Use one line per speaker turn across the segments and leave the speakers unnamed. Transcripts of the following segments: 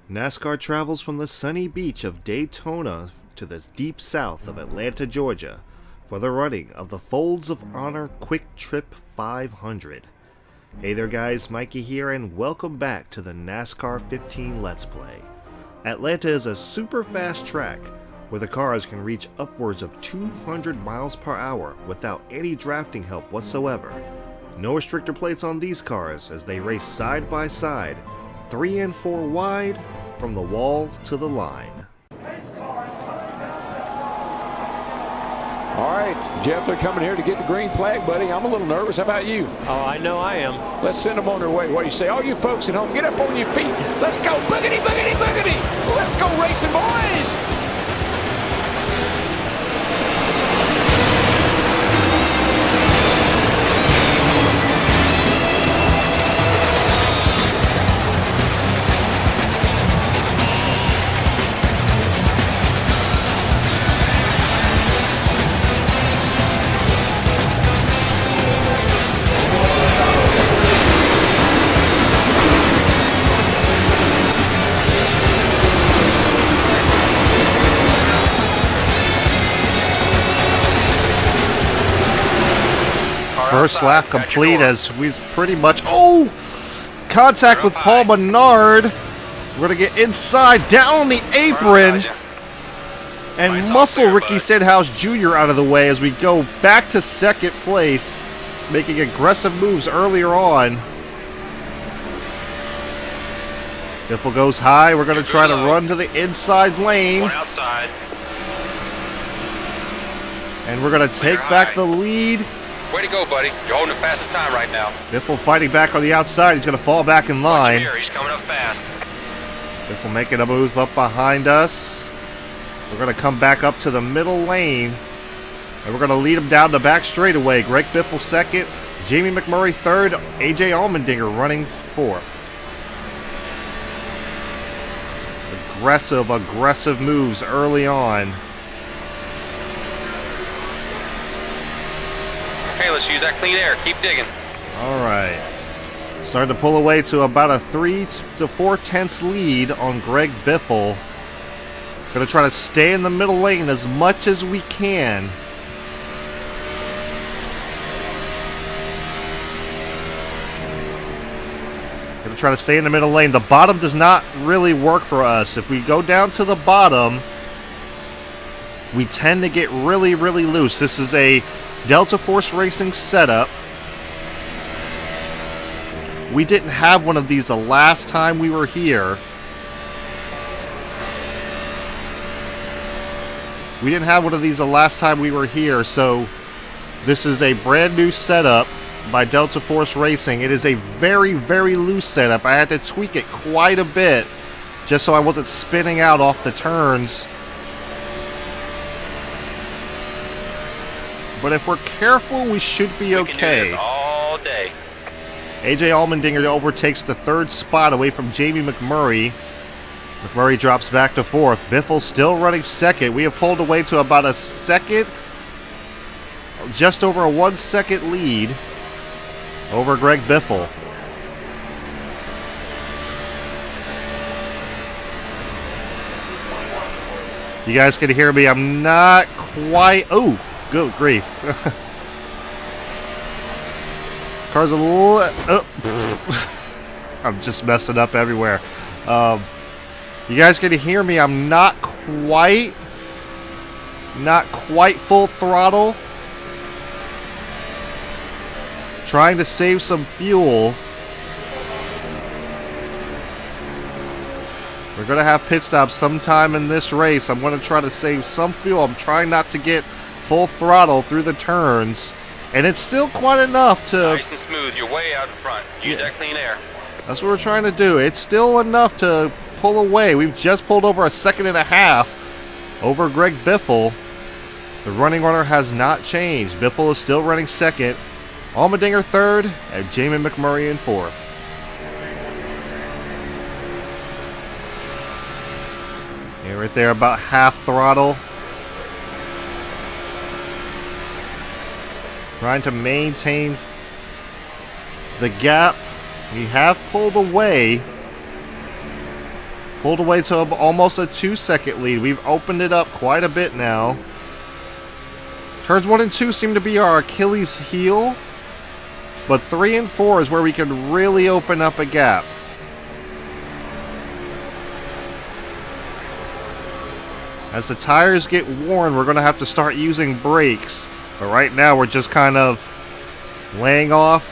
NASCAR travels from the sunny beach of Daytona to the deep south of Atlanta, Georgia for the running of the Fold of Honor QuikTrip 500. Hey there guys, Mikey here and welcome back to the NASCAR 15 Let's Play. Atlanta is a super fast track where the cars can reach upwards of 200 miles per hour without any drafting help whatsoever. No restrictor plates on these cars as they race side by side, 3 and 4 wide, from the wall to the line.
All right, Jeff, they're coming here to get the green flag, buddy. I'm a little nervous. How about you?
Oh, I know I am.
Let's send them on their way. What do you say? All you folks at home, get up on your feet. Let's go. Boogity, boogity, boogity. Let's go racing, boys.
First lap complete as we pretty much, contact with Paul Menard. We're going to get inside, down on the apron, and muscle Ricky Stenhouse Jr. out of the way as we go back to second place, making aggressive moves earlier on. Biffle goes high. We're going to try to run to the inside lane. And we're going to take back the lead.
Way to go, buddy. You're holding the fastest time right now.
Biffle fighting back on the outside. He's going to fall back in line.
He's coming up fast.
Biffle making a move up behind us. We're going to come back up to the middle lane. And we're going to lead him down the back straightaway. Greg Biffle second. Jamie McMurray third. AJ Allmendinger running fourth. Aggressive moves early on.
Okay, let's use that clean air. Keep digging.
All right. Starting to pull away to about a 3 to 4 tenths lead on Greg Biffle. Going to try to stay in the middle lane as much as we can. Going to try to stay in the middle lane. The bottom does not really work for us. If we go down to the bottom, we tend to get really loose. This is a Delta Force Racing setup. We didn't have one of these the last time we were here. So this is a brand new setup by Delta Force Racing. It is a very loose setup. I had to tweak it quite a bit just so I wasn't spinning out off the turns. But if we're careful, we should be okay.
We can do this all day.
AJ Allmendinger overtakes the third spot away from Jamie McMurray. McMurray drops back to fourth. Biffle still running second. We have pulled away to about a second, just over a 1 second lead over Greg Biffle. You guys can hear me. I'm not quite... Oh! Good grief. Car's a little... I'm just messing up everywhere. You guys can hear me. I'm not quite full throttle. Trying to save some fuel. We're going to have pit stops sometime in this race. I'm going to try to save some fuel. I'm trying not to get full throttle through the turns, and it's still quite enough to...
Nice and smooth. You're way out in front. Use that clean air.
That's what we're trying to do. It's still enough to pull away. We've just pulled over a second and a half over Greg Biffle. The running order has not changed. Biffle is still running second, Allmendinger third, and Jamie McMurray in fourth. Yeah, right there, about half throttle. Trying to maintain the gap. We have pulled away Pulled away to almost a 2-second lead. We've opened it up quite a bit now. Turns 1 and 2 seem to be our Achilles heel, but 3 and 4 is where we can really open up a gap. As the tires get worn, we're going to have to start using brakes, but right now we're just kind of laying off.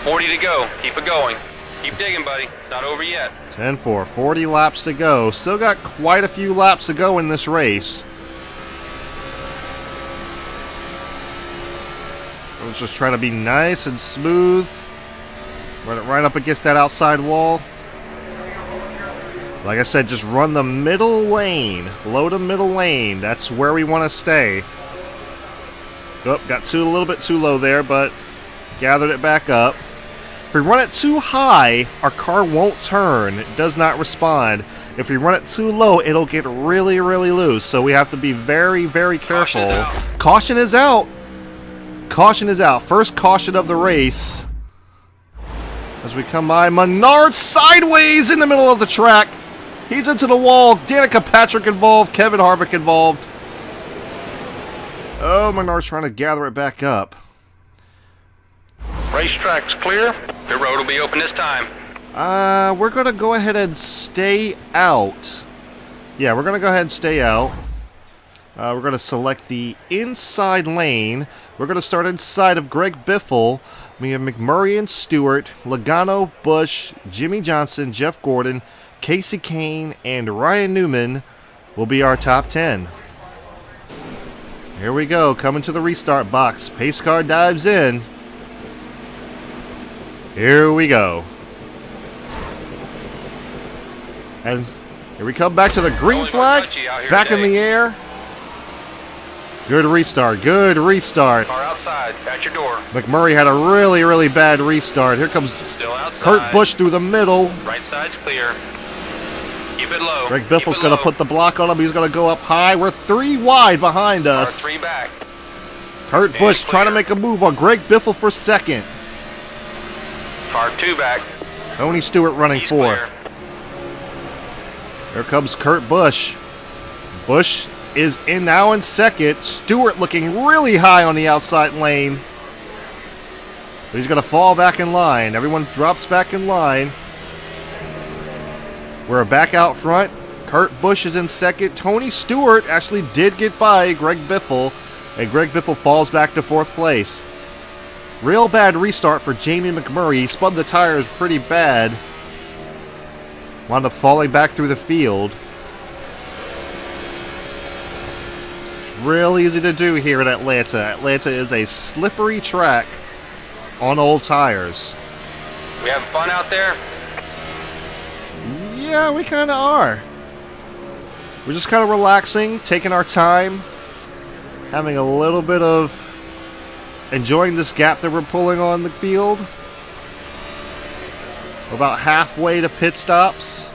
40 to go. Keep it going. Keep digging, buddy. It's not over yet.
10-4, 40 laps to go. Still got quite a few laps to go in this race. Let's just try to be nice and smooth. Run it right up against that outside wall. Like I said, just run the middle lane. Low to middle lane. That's where we want to stay. Oh, got a little bit too low there, but gathered it back up. If we run it too high, our car won't turn. It does not respond. If we run it too low, it'll get really, really loose. So we have to be very, very careful. Caution is out. Caution is out. First caution of the race. As we come by, Menard sideways in the middle of the track. He's into the wall. Danica Patrick involved. Kevin Harvick involved. Oh, Menard's trying to gather it back up.
Racetrack's clear. The road will be open this time.
We're going to go ahead and stay out. Yeah, we're going to go ahead and stay out. We're going to select the inside lane. We're going to start inside of Greg Biffle. We have McMurray and Stewart, Logano, Busch, Jimmy Johnson, Jeff Gordon, Casey Kane, and Ryan Newman will be our top 10. Here we go, coming to the restart box. Pace car dives in. Here we go. And here we come back to the green flag. Back in the air. Good restart. Good restart.
Car outside. At your door.
McMurray had a really, really bad restart. Here comes
Still outside.
Kurt Busch through the middle.
Right side's clear. Keep it low.
Greg Biffle's going to put the block on him. He's going to go up high. We're 3 wide behind us.
Car 3 back.
Kurt Busch trying to make a move on Greg Biffle for second.
Car 2 back.
Tony Stewart running
He's
fourth.
clear.
Here comes Kurt Busch. Busch is in now in second. Stewart looking really high on the outside lane. But he's going to fall back in line. Everyone drops back in line. We're back out front. Kurt Busch is in second. Tony Stewart actually did get by Greg Biffle. And Greg Biffle falls back to fourth place. Real bad restart for Jamie McMurray. He spun the tires pretty bad. Wound up falling back through the field. It's real easy to do here in Atlanta. Atlanta is a slippery track on old tires.
We having fun out there?
Yeah, we kind of are. We're just kind of relaxing, taking our time, having a little bit of enjoying this gap that we're pulling on the field. We're about halfway to pit stops.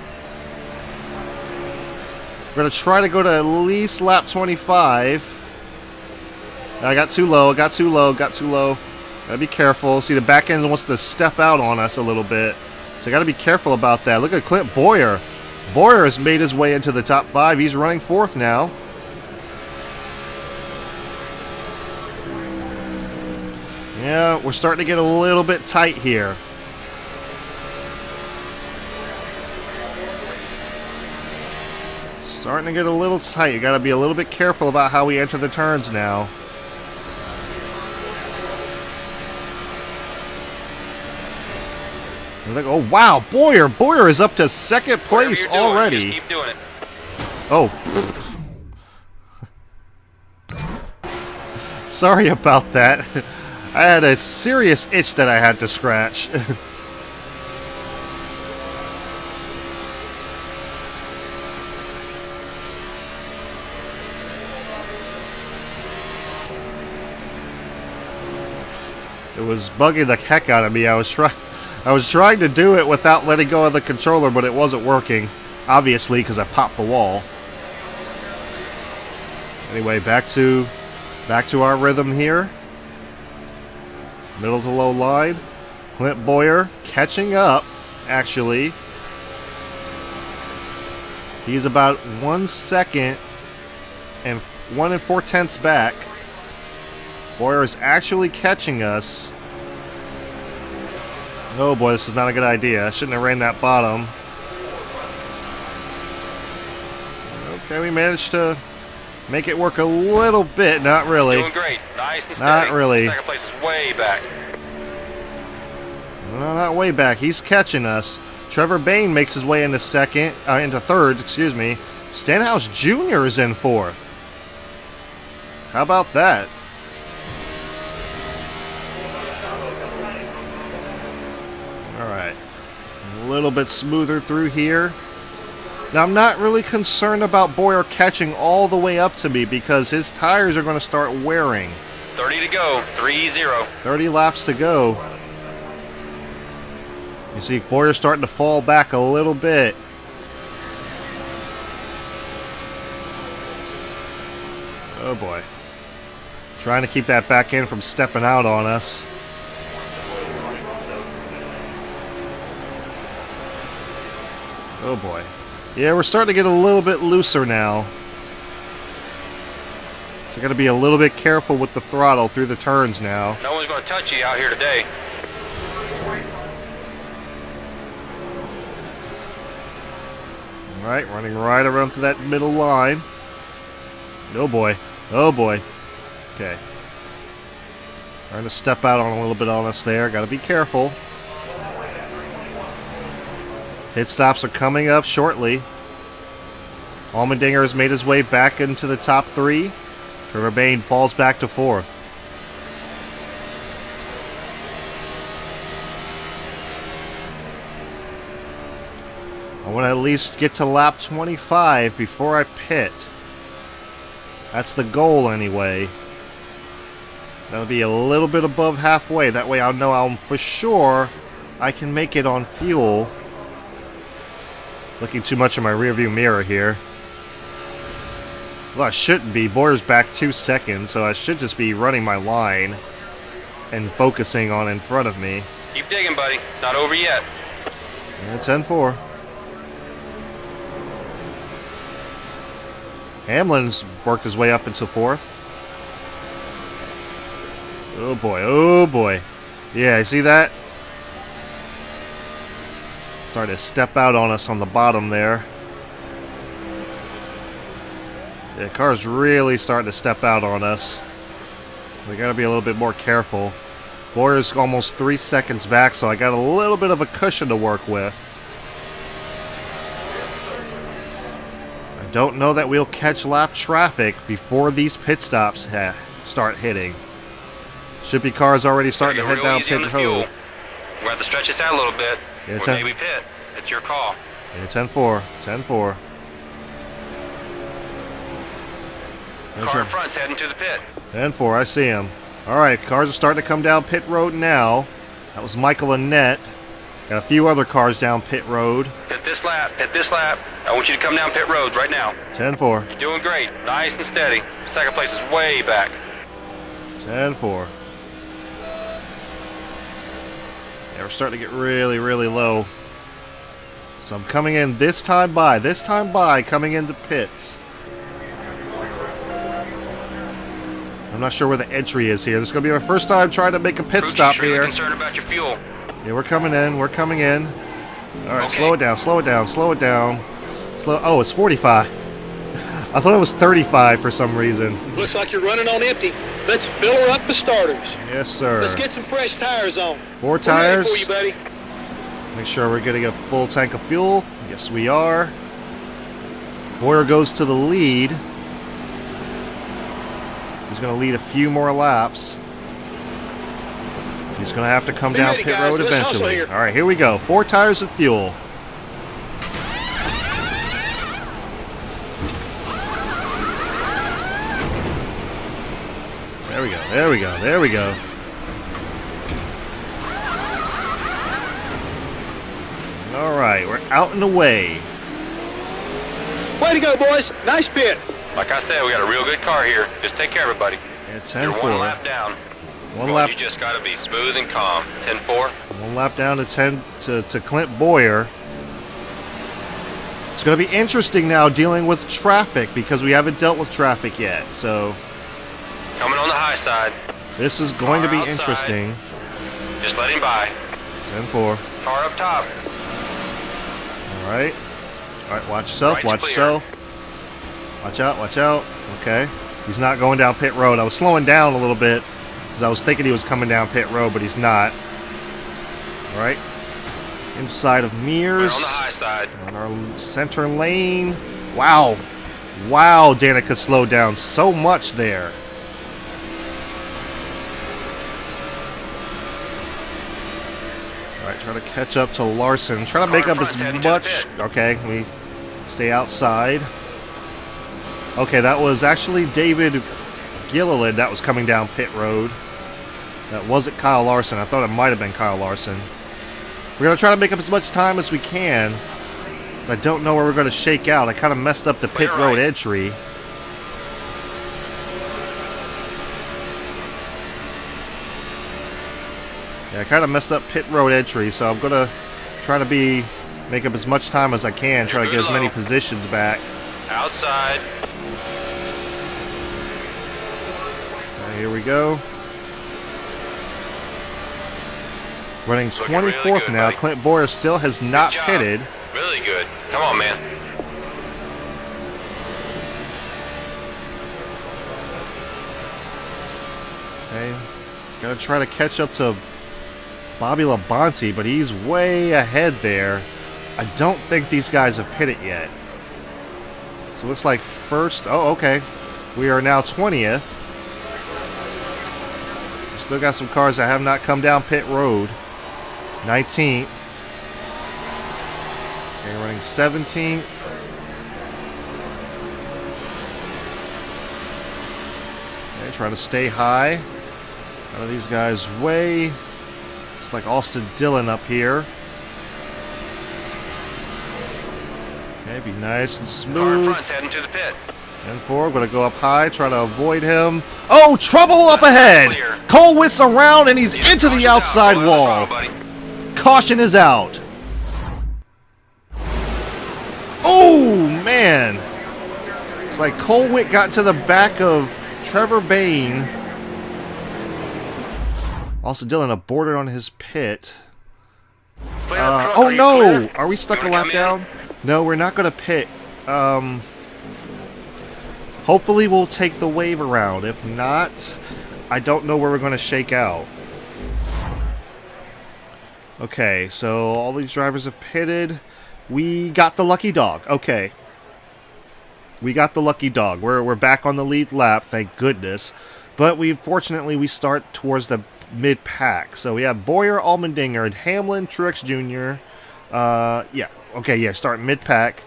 We're going to try to go to at least lap 25. I got too low, got too low. Gotta be careful. See, the back end wants to step out on us a little bit. So I gotta be careful about that. Look at Clint Boyer. Boyer has made his way into the top 5. He's running fourth now. Yeah, we're starting to get a little bit tight here. Starting to get a little tight. You got to be a little bit careful about how we enter the turns now. Like, oh wow, Boyer is up to second place already.
Just keep doing it.
Oh. Sorry about that. I had a serious itch that I had to scratch. It was bugging the heck out of me. I was trying to do it without letting go of the controller, but it wasn't working. Obviously, because I popped the wall. Anyway, back to our rhythm here. Middle to low line. Clint Boyer catching up, actually. He's about 1 second and 1 4/10 back. Boyer is actually catching us. Oh boy, this is not a good idea. I shouldn't have ran that bottom. Okay, we managed to make it work a little bit. Not really.
Doing great. Nice and steady.
Not really.
Second place is way back.
No, not way back. He's catching us. Trevor Bain makes his way into third, excuse me. Stenhouse Jr. is in fourth. How about that? Alright. A little bit smoother through here. Now, I'm not really concerned about Boyer catching all the way up to me because his tires are going to start wearing.
30 to go. 3-0.
30 laps to go. You see Boyer's starting to fall back a little bit. Oh boy. Trying to keep that back end from stepping out on us. Oh boy. Yeah, we're starting to get a little bit looser now. So gotta be a little bit careful with the throttle through the turns now.
No one's going to touch you out here today.
Alright, running right around to that middle line. Oh boy. Oh boy. Okay. Trying to step out on a little bit on us there. Gotta be careful. Pit stops are coming up shortly. Allmendinger has made his way back into the top three. Trevor Bain falls back to fourth. I want to at least get to lap 25 before I pit. That's the goal anyway. That'll be a little bit above halfway. That way I'll know I'm for sure I can make it on fuel. Looking too much in my rearview mirror here. Well, I shouldn't be. Boyer's back 2 seconds, so I should just be running my line and focusing on in front of me.
Keep digging, buddy. It's not over yet.
Yeah, 10-4. Hamlin's worked his way up into fourth. Oh boy, oh boy. Yeah, you see that? Starting to step out on us on the bottom there. Yeah, car's really starting to step out on us. We gotta be a little bit more careful. Boyer's almost 3 seconds back, so I got a little bit of a cushion to work with. I don't know that we'll catch lap traffic before these pit stops start hitting. Should be cars already starting to head down pit road.
We're going to have to stretch this out a little bit.
Yeah,
or maybe pit. It's your call.
Yeah, 10-4. 10-4.
Car in front's heading to the pit.
10-4, I see him. Alright, cars are starting to come down pit road now. That was Michael Annette. Got a few other cars down pit road.
Hit this lap. Hit this lap. I want you to come down pit road right now.
10-4.
You're doing great. Nice and steady. Second place is way back.
10-4. Yeah, we're starting to get really, really low. So I'm coming in this time by, coming into pits. I'm not sure where the entry is here. This is going to be my first time trying to make a pit stop here.
Really concerned about your fuel.
Yeah, we're coming in. We're coming in. All right,
Okay.
slow it down. Slow it down. Slow it down. Oh, it's 45. I thought it was 35 for some reason.
Looks like you're running on empty. Let's fill her up with starters.
Yes, sir.
Let's get some fresh tires on.
4
We're ready
tires.
for you, buddy.
Make sure we're getting a full tank of fuel. Yes, we are. Boyer goes to the lead. He's going to lead a few more laps. He's going to have to come
Be
down
ready,
pit
guys.
road
Let's hustle
eventually.
here.
All right, here we go. 4 tires of fuel. There we go. There we go. There we go. All right, we're out and away.
Way to go, boys. Nice pit.
Like I said, we got a real good car here. Just take care of it, buddy.
Yeah,
You're
10-4.
one lap down.
One
Well,
lap.
You just got to be smooth and calm. 10-4.
One lap down to Clint Boyer. It's going to be interesting now dealing with traffic because we haven't dealt with traffic yet. So
Coming on the high side.
this is going to be
Car outside.
interesting.
Just let him by.
10-4.
Car up top.
All right. All right, watch yourself.
Right's
Watch
clear.
yourself. Watch out. Watch out. Okay. He's not going down pit road. I was slowing down a little bit because I was thinking he was coming down pit road, but he's not. All right. Inside of
We're
mirrors.
on the high side.
On our center lane. Wow. Wow, Danica slowed down so much there. Alright, try to catch up to Larson. Try to make up as much. Okay, we stay outside. Okay, that was actually David Gilliland that was coming down pit road. That wasn't Kyle Larson. I thought it might have been Kyle Larson. We're going to try to make up as much time as we can. I don't know where we're going to shake out. I kind of messed up the pit road entry. Yeah, I kind of messed up pit road entry, so I'm going to try to make up as much time as I can, try to get as many positions back.
Outside.
Here we go. Running
Looking really
24th
good,
now.
buddy.
Clint Boyer still has not
Good job.
pitted.
Really good. Come on, man.
Okay. Gotta try to catch up to Bobby Labonte, but he's way ahead there. I don't think these guys have pitted yet. So it looks like first. Oh, okay. We are now 20th. Still got some cars that have not come down pit road. 19th. Okay, running 17th. Okay, trying to stay high. None of these guys way. It's like Austin Dillon up here. Okay, be nice and
Car in
smooth.
front's heading to the pit.
And 4, gonna go up high, try to avoid him. Oh, trouble up
Left
ahead!
side clear.
Colwitt's around and he's into the
Caution's out.
outside
Go ahead,
wall.
buddy.
Caution is out. Oh, man. It's like Colwitt got to the back of Trevor Bain. Also, Dillon aborted on his pit.
Clear up front.
Oh,
Are you
no.
clear?
Are we stuck a
Gonna
lap
come in?
down? No, we're not going to pit. Hopefully we'll take the wave around. If not, I don't know where we're going to shake out. Okay, so all these drivers have pitted. We got the lucky dog. Okay. We got the lucky dog. We're back on the lead lap, thank goodness. But fortunately we start towards the mid-pack. So we have Boyer, Allmendinger, and Hamlin, Truex Jr. Start mid-pack.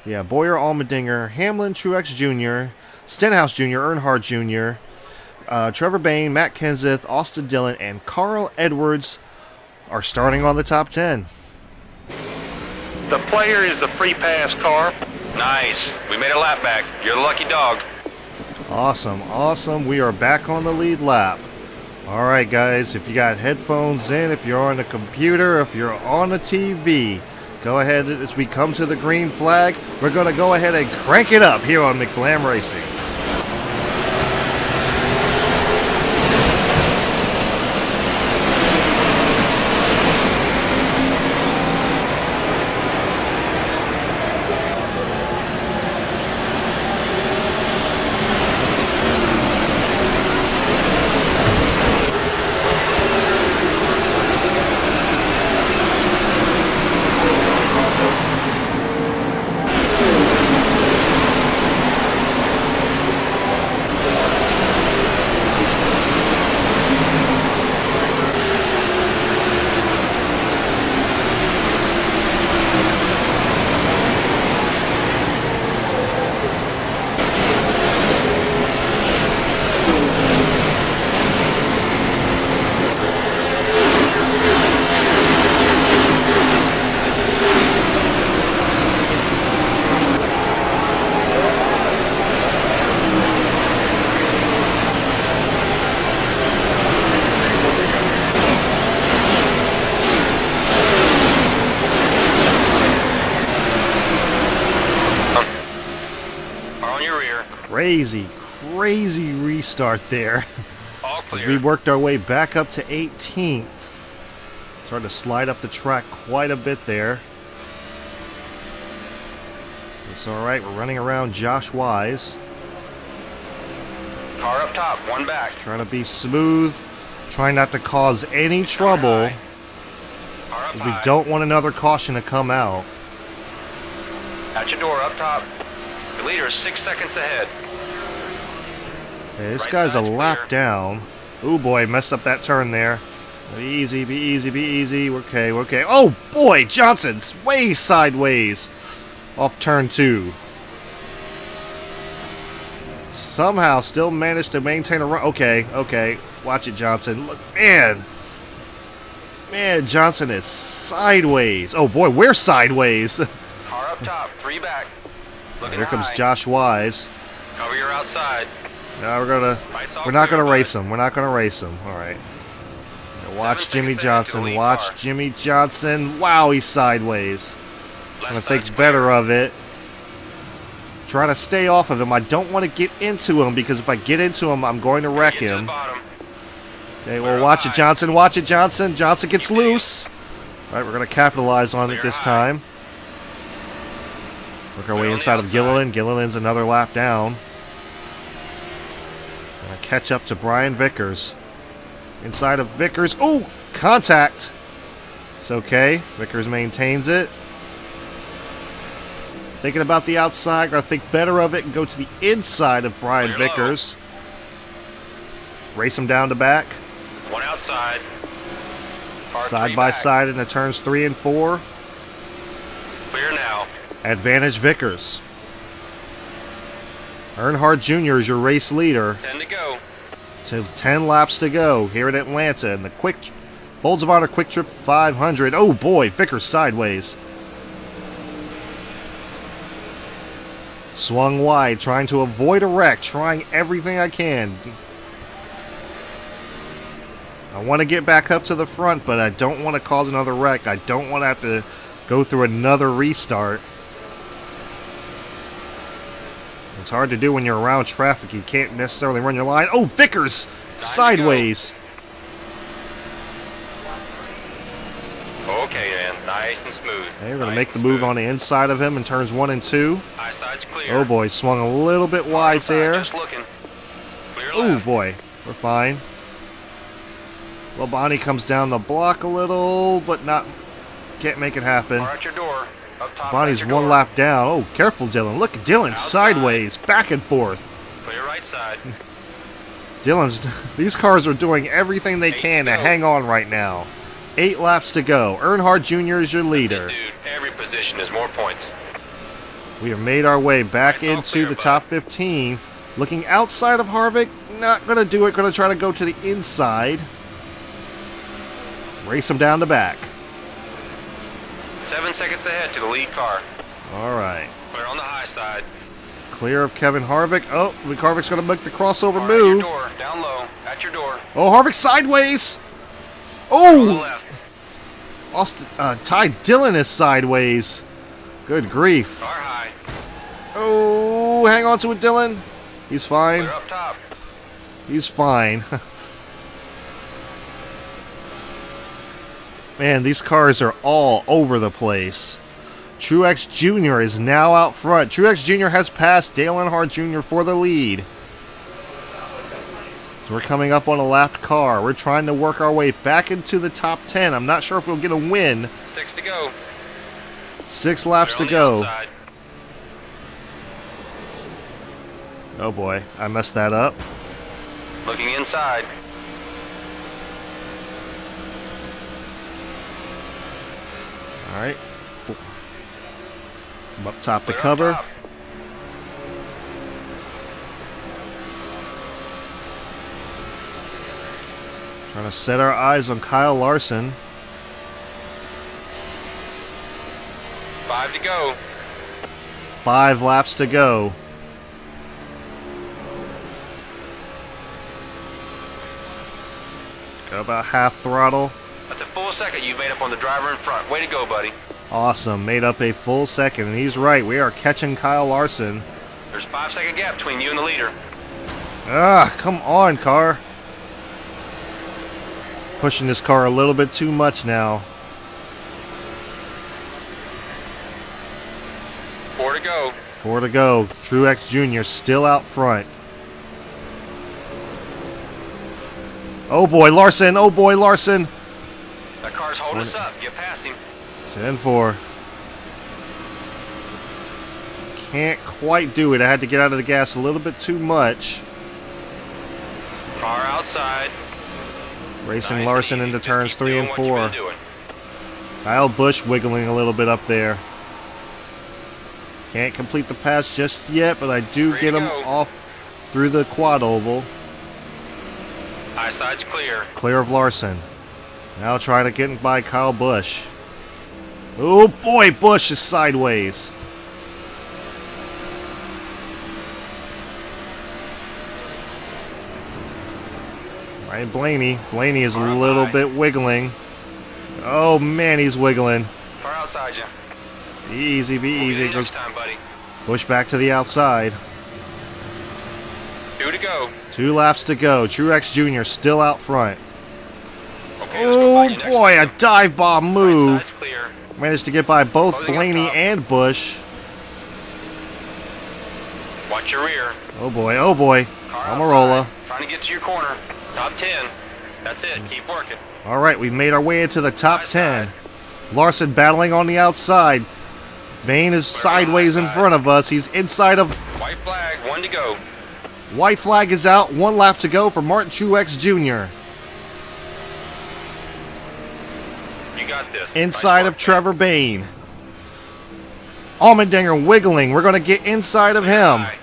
Yeah, Boyer, Allmendinger, Hamlin, Truex Jr., Stenhouse Jr., Earnhardt Jr., Trevor Bain, Matt Kenseth, Austin Dillon, and Carl Edwards are starting on the top 10.
The player is the free pass car.
Nice. We made a lap back. You're the lucky dog.
Awesome, awesome. We are back on the lead lap. All right, guys, if you got headphones in, if you're on the computer, if you're on the TV, go ahead. As we come to the green flag, we're going to go ahead and crank it up here on McLam Racing. Crazy restart there.
All
As
clear.
we worked our way back up to 18th. Starting to slide up the track quite a bit there. It's alright, we're running around Josh Wise.
Car up top, one back.
Trying to be smooth. Trying not to cause any trouble.
Car up
We
high.
don't want another caution to come out.
At your door, up top. The leader is 6 seconds ahead.
Okay, this
Right
guy's a
side's
lap
clear.
down. Ooh boy, messed up that turn there. Be easy, be easy, be easy. We're okay, we're okay. Oh boy, Johnson's way sideways off turn 2. Somehow still managed to maintain a run. Okay, okay. Watch it, Johnson. Look, man. Man, Johnson is sideways. Oh boy, we're sideways.
Car up top, 3 back. Looking
Here comes
high.
Josh Wise.
Cover your outside.
Now
Lights all
we're not
clear,
gonna
bud.
race him. We're not gonna race him. All right. Now watch
7
Jimmy
seconds ahead to the
Johnson.
lead
Watch
car.
Jimmy Johnson. Wow, he's sideways.
Left
I'm gonna
side's
think
clear.
better of it. Trying to stay off of him. I don't want to get into him because if I get into him, I'm going to wreck
Get to the
him.
bottom.
Okay,
Clear
well,
up
watch it,
high.
Johnson. Watch it, Johnson. Johnson gets
Keep digging.
loose. All right, we're gonna capitalize on it
Clear
this
high.
time. Work our
Clear
way
on the
inside of
outside.
Gilliland. Gilliland's another lap down. Gonna catch up to Brian Vickers. Inside of Vickers. Ooh, contact. It's okay. Vickers maintains it. Thinking about the outside. Gotta think better of it and go to the inside of Brian
Clear low.
Vickers. Race him down to back.
One outside. Car
Side
3
by
back.
side in the turns 3 and 4.
Clear now.
Advantage Vickers. Earnhardt Jr. is your race leader.
10 to go.
10 laps to go here at Atlanta in the Folds of Honor QuikTrip 500. Oh boy, Vickers sideways. Swung wide, trying to avoid a wreck, trying everything I can. I want to get back up to the front, but I don't want to cause another wreck. I don't want to have to go through another restart. It's hard to do when you're around traffic. You can't necessarily run your line. Oh, Vickers! Sideways.
Okay, man. Nice and smooth.
Okay, we're going to
Nice
make the
and
move
smooth.
on the inside of him in turns 1 and 2.
High side's clear.
Oh boy, swung a little bit
Car
wide
inside,
there.
Just looking. Clear
Oh
left.
boy, we're fine. Well, Bonnie comes down the block a little, but can't make it happen.
Car at your door. Up top.
Bonnie's
at your
one
door.
lap down. Oh, careful, Dylan. Look at Dylan
Outside.
sideways, back and forth.
Clear right side.
These cars are doing everything they
8
can
to
to
go.
hang on right now. 8 laps to go. Earnhardt Jr. is your leader.
Dude, every position is more points.
We have made our way back
Right, all
into
clear,
the
bud.
top 15. Looking outside of Harvick. Not going to do it. Going to try to go to the inside. Race him down the back.
7 seconds ahead to the lead car.
All right.
Clear on the high side.
Clear of Kevin Harvick. Oh, Harvick's going to make the crossover
Car at your
move.
door. Down low. At your door.
Oh, Harvick sideways.
On the
Oh,
left.
Ty Dillon is sideways. Good grief.
Car high.
Oh, hang on to it, Dylan. He's fine.
Clear up top.
He's fine. Man, these cars are all over the place. Truex Jr. is now out front. Truex Jr. has passed Dale Earnhardt Jr. for the lead. So we're coming up on a lapped car. We're trying to work our way back into the top 10. I'm not sure if we'll get a win.
6 to go.
6 laps
Clear
to
on the
go.
outside.
Oh boy, I messed that up.
Looking inside.
All right. Come up top to
Clear up
cover.
top.
Trying to set our eyes on Kyle Larson.
5 to go.
5 laps to go. Go about half throttle.
That's a full second you made up on the driver in front. Way to go, buddy.
Awesome. Made up a full second. And he's right. We are catching Kyle Larson
There's a 5-second gap between you and the leader.
Ah, come on, car. Pushing this car a little bit too much now.
4 to go.
4 to go. Truex Jr. still out front. Oh boy, Larson. Oh boy, Larson.
That car's holding us up. Get past him.
10-4. Can't quite do it. I had to get out of the gas a little bit too much.
Car outside.
Racing
Nice
Larson
and
into
easy.
turns
Just
3
keep
and
doing what
4.
you've been doing.
Kyle Busch wiggling a little bit up there. Can't complete the pass just yet, but I do
3
get
to
him
go.
off through the quad oval.
High side's clear.
Clear of Larson. Now try to get by Kyle Busch. Oh boy, Busch is sideways. Ryan Blaney. Blaney is a
Far
little
high.
bit wiggling. Oh man, he's wiggling.
Far outside you.
Be easy, be
We'll get
easy.
you
Goes
next time, buddy.
Busch back to the outside.
2 to go.
2 laps to go. Truex Jr. still out front.
Okay, let's go
Oh
find you next
boy, a
time.
dive bomb
Right
move.
side's clear.
Managed to get by both
Closing up
Blaney
top.
and Busch.
Watch your rear.
Oh boy, oh boy.
Car
Almirola.
outside. Trying to get to your corner. Top 10. That's it. Keep working.
All right, we've made our way into the top
High
10.
side.
Larson battling on the outside. Vane is
Clear on the
sideways in
side.
front of us. He's inside of...
White flag. 1 to go.
White flag is out. 1 lap to go for Martin Truex Jr.
You got this.
Inside
Nice
of
work,
Trevor Bayne. Allmendinger wiggling. We're going to get inside of him.
High.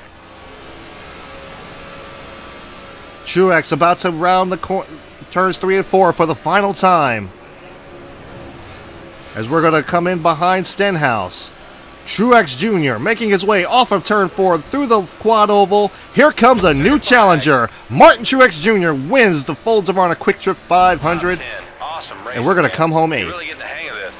Truex about to round the turns 3 and 4 for the final time. As we're going to come in behind Stenhouse. Truex Jr. making his way off of turn 4 through the quad oval. Here comes a new challenger. Martin Truex Jr. wins the Folds of Honor QuikTrip 500.
Top 10. Awesome race,
And we're going to
man.
come home
You're
8th.
really getting the hang of this.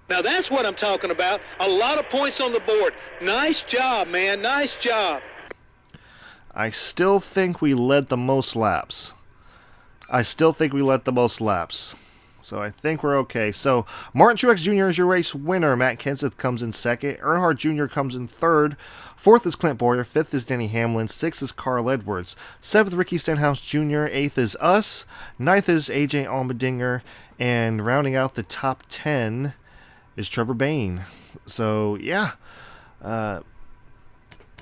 Now that's what I'm talking about. A lot of points on the board. Nice job, man. Nice job.
I still think we led the most laps. So I think we're okay. So Martin Truex Jr. is your race winner. Matt Kenseth comes in second. Earnhardt Jr. comes in third. Fourth is Clint Boyer. Fifth is Denny Hamlin. Sixth is Carl Edwards. Seventh, Ricky Stenhouse Jr. Eighth is us. Ninth is AJ Allmendinger. And rounding out the top 10 is Trevor Bayne. So yeah.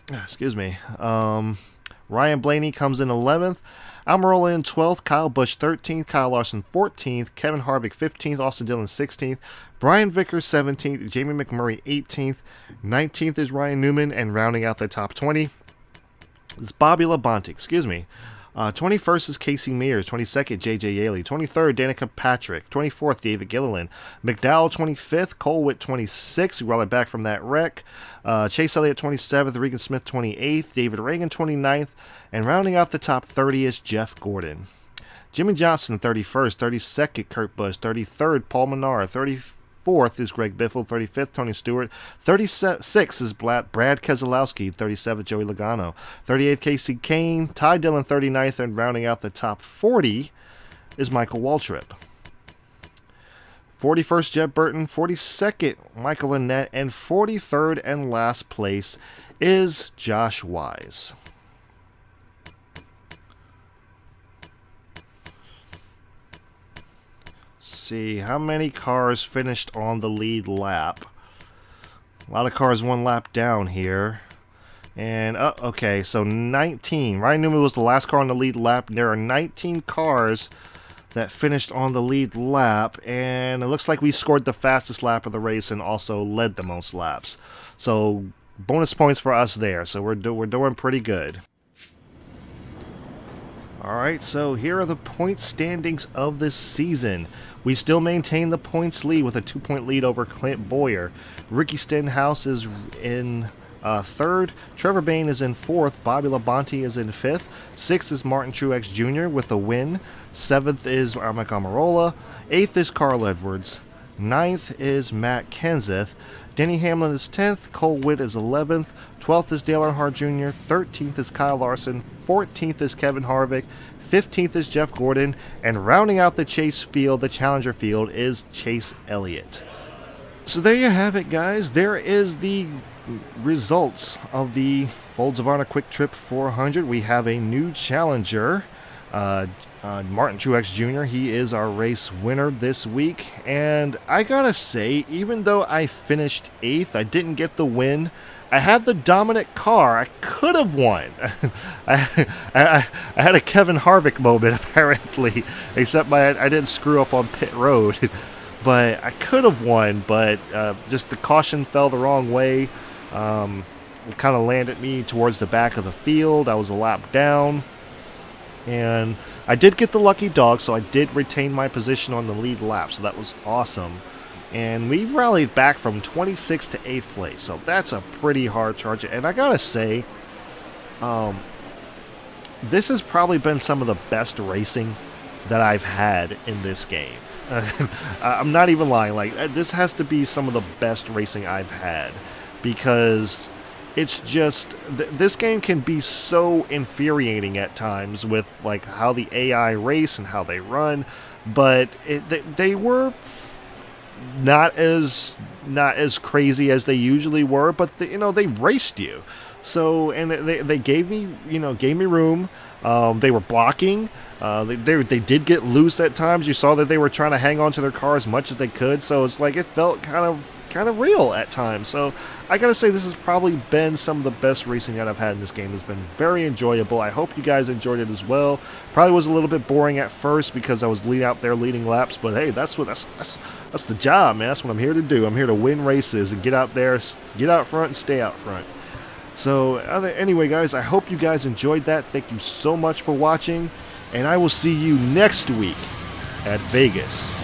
Excuse me. Ryan Blaney comes in 11th. Almirola in 12th, Kyle Busch 13th, Kyle Larson 14th, Kevin Harvick 15th, Austin Dillon 16th, Brian Vickers 17th, Jamie McMurray 18th, 19th is Ryan Newman, and rounding out the top 20 is Bobby Labonte, 21st is Casey Mears, 22nd, J.J. Yaley, 23rd, Danica Patrick, 24th, David Gilliland, McDowell 25th, Cole Witt 26th, we brought it back from that wreck, Chase Elliott 27th, Regan Smith 28th, David Reagan 29th, and rounding out the top 30 is Jeff Gordon. Jimmy Johnson 31st, 32nd, Kurt Busch, 33rd, Paul Menard, 34th is Greg Biffle, 35th, Tony Stewart, 36th is Brad Keselowski, 37th, Joey Logano, 38th, Casey Kane, Ty Dillon 39th, and rounding out the top 40 is Michael Waltrip. 41st, Jeb Burton, 42nd, Michael Annett, and 43rd and last place is Josh Wise. See how many cars finished on the lead lap. A lot of cars 1 lap down here. And okay, so 19. Ryan Newman was the last car on the lead lap. There are 19 cars that finished on the lead lap, and it looks like we scored the fastest lap of the race and also led the most laps. So bonus points for us there. So we're doing pretty good. Alright, so here are the point standings of this season. We still maintain the points lead with a 2-point lead over Clint Boyer. Ricky Stenhouse is in third. Trevor Bayne is in fourth. Bobby Labonte is in fifth. Sixth is Martin Truex Jr. with a win. Seventh is Mike Almirola. Eighth is Carl Edwards. 9th is Matt Kenseth. Denny Hamlin is 10th. Cole Witt is 11th. 12th is Dale Earnhardt Jr. 13th is Kyle Larson. 14th is Kevin Harvick. 15th is Jeff Gordon. And rounding out the chase field, the challenger field, is Chase Elliott. So there you have it, guys. There is the results of the Folds of Honor QuikTrip 400. We have a new challenger, Martin Truex Jr. He is our race winner this week, and I gotta say, even though I finished 8th, I didn't get the win. I had the dominant car. I could have won. I had a Kevin Harvick moment, apparently, except I didn't screw up on pit road. But I could have won, but just the caution fell the wrong way. It kind of landed me towards the back of the field. I was a lap down. And I did get the lucky dog, so I did retain my position on the lead lap, so that was awesome. And we rallied back from 26th to 8th place, so that's a pretty hard charge. And I gotta say, this has probably been some of the best racing that I've had in this game. I'm not even lying, like, this has to be some of the best racing I've had, because it's just, this game can be so infuriating at times with like how the AI race and how they run, but they were not as crazy as they usually were, but they raced you. So, and they gave me room. They were blocking. They did get loose at times. You saw that they were trying to hang on to their car as much as they could. So it's like it felt kind of real at times. So I gotta say, this has probably been some of the best racing that I've had in this game. It's been very enjoyable. I hope you guys enjoyed it as well. Probably was a little bit boring at first because I was out there leading laps, but hey, that's the job, man. That's what I'm here to do. I'm here to win races and get out there, get out front, and stay out front. So anyway, guys, I hope you guys enjoyed that. Thank you so much for watching, and I will see you next week at Vegas.